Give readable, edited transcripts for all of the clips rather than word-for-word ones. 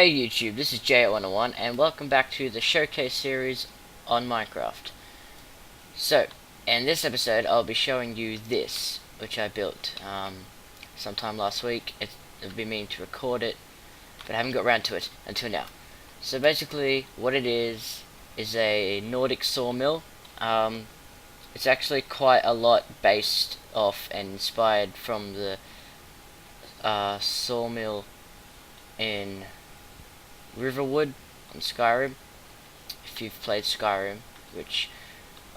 Hey YouTube, this is Jay101 and welcome back to the showcase series on Minecraft. So, in this episode I'll be showing you this, which I built sometime last week. I've been meaning to record it, but I haven't got around to it until now. So basically what it is a Nordic Sawmill. It's actually quite a lot based off and inspired from the sawmill in Riverwood on Skyrim. If you've played Skyrim, which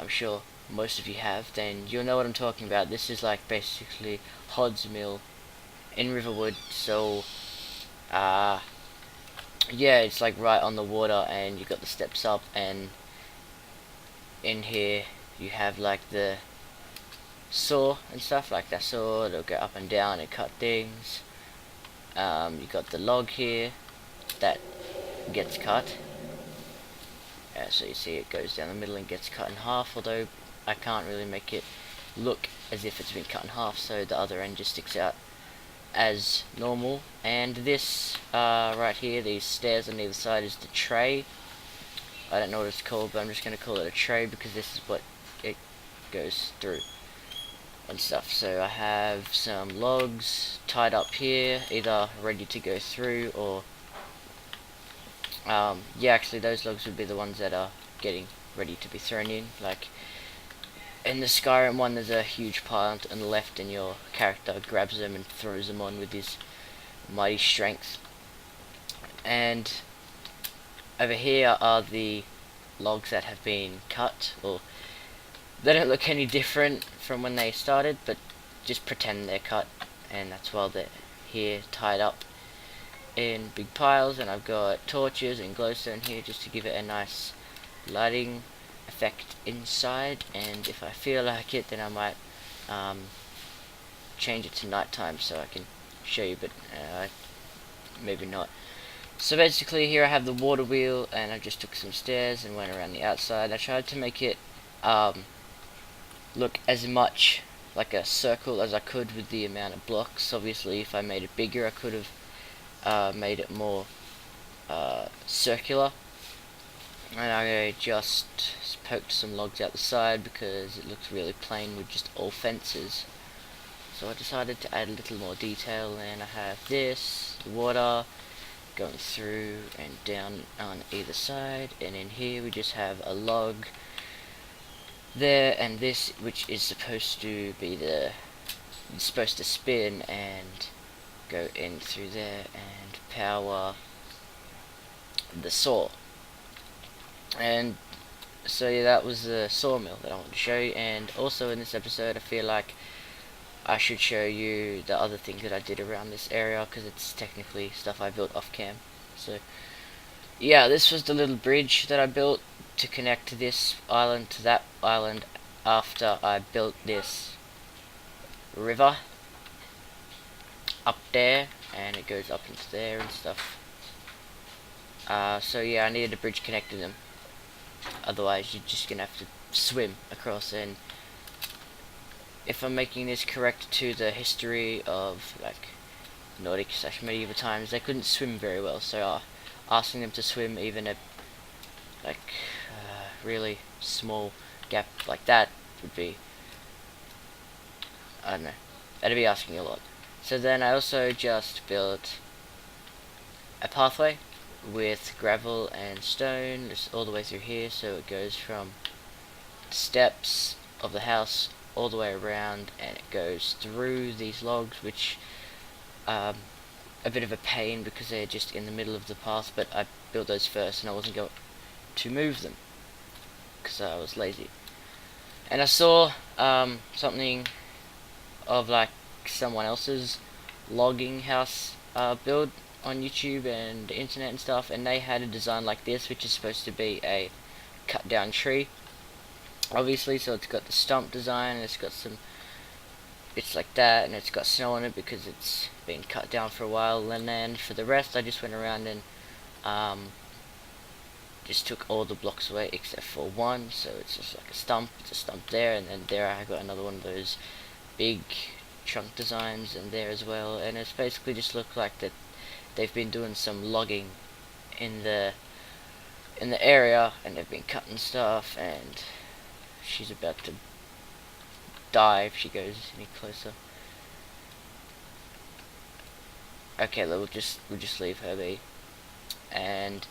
I'm sure most of you have, then you'll know what I'm talking about. This is like basically Hod's Mill in Riverwood. So yeah, it's like right on the water, and you got the steps up, and in here you have like the saw and stuff, like that saw. It'll go up and down and cut things. You got the log here that gets cut. So you see it goes down the middle and gets cut in half, although I can't really make it look as if it's been cut in half, so the other end just sticks out as normal. And this right here, these stairs on either side, is the tray. I don't know what it's called, but I'm just going to call it a tray because this is what it goes through and stuff. So I have some logs tied up here, either ready to go through or yeah, actually those logs would be the ones that are getting ready to be thrown in. Like in the Skyrim one, there's a huge pile on the left, and your character grabs them and throws them on with his mighty strength. And over here are the logs that have been cut. Or they don't look any different from when they started, but just pretend they're cut, and that's why they're here tied up in big piles. And I've got torches and glowstone here just to give it a nice lighting effect inside, and if I feel like it, then I might change it to nighttime so I can show you, but maybe not. So basically here I have the water wheel, and I just took some stairs and went around the outside. I tried to make it look as much like a circle as I could with the amount of blocks. Obviously if I made it bigger I could have made it more circular, and I just poked some logs out the side because it looks really plain with just all fences. So I decided to add a little more detail, and I have this, the water going through and down on either side, and in here we just have a log there, and this, which is supposed to be it's supposed to spin and go in through there and power the saw. And so yeah, that was the sawmill that I wanted to show you. And also in this episode I feel like I should show you the other things that I did around this area, because it's technically stuff I built off cam. So yeah, this was the little bridge that I built to connect this island to that island after I built this river up there, and it goes up into there and stuff. So yeah, I needed a bridge connecting them, otherwise you're just gonna have to swim across. And if I'm making this correct to the history of like Nordic / medieval times, they couldn't swim very well, so asking them to swim even a really small gap like that would be, I don't know, that'd be asking a lot. So then I also just built a pathway with gravel and stone just all the way through here, so it goes from the steps of the house all the way around, and it goes through these logs, which a bit of a pain because they're just in the middle of the path, but I built those first and I wasn't going to move them because I was lazy. And I saw something of like someone else's logging house build on YouTube and the internet and stuff, and they had a design like this, which is supposed to be a cut down tree, obviously. So it's got the stump design, and it's got some, it's like that, and it's got snow on it because it's been cut down for a while. And then for the rest I just went around and just took all the blocks away except for one, so it's just like a stump. It's a stump there, and then there I got another one of those big trunk designs, and there as well. And it's basically just looked like that they've been doing some logging in the area, and they've been cutting stuff, and she's about to die if she goes any closer. Okay, we'll just leave her be. And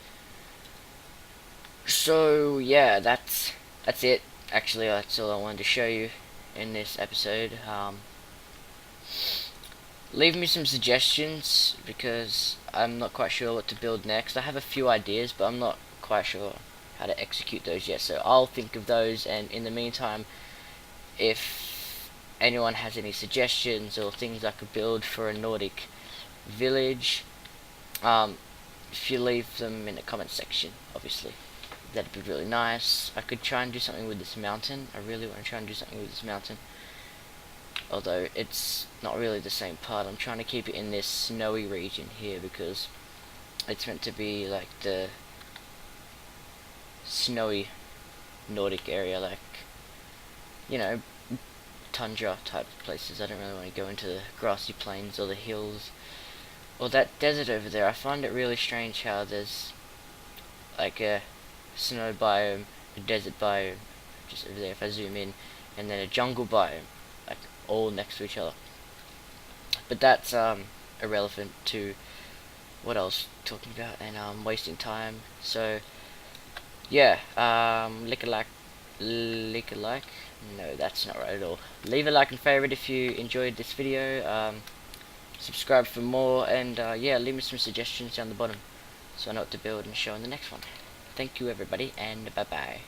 so yeah, that's it. Actually, that's all I wanted to show you in this episode. Leave me some suggestions, because I'm not quite sure what to build next. I have a few ideas, but I'm not quite sure how to execute those yet, so I'll think of those. And in the meantime, if anyone has any suggestions or things I could build for a Nordic village, if you leave them in the comment section, obviously, that'd be really nice. I could try and do something with this mountain. I really want to try and do something with this mountain, although it's not really the same part. I'm trying to keep it in this snowy region here, because it's meant to be like the snowy Nordic area, like, you know, tundra type places. I don't really want to go into the grassy plains or the hills or that desert over there. I find it really strange how there's like a snow biome, a desert biome just over there if I zoom in, and then a jungle biome, like all next to each other. But that's irrelevant to what I was talking about, and wasting time. So yeah, lick a like, no, that's not right at all. Leave a like and favorite if you enjoyed this video. Subscribe for more, and yeah, leave me some suggestions down the bottom so I know what to build and show in the next one. Thank you everybody, and bye bye.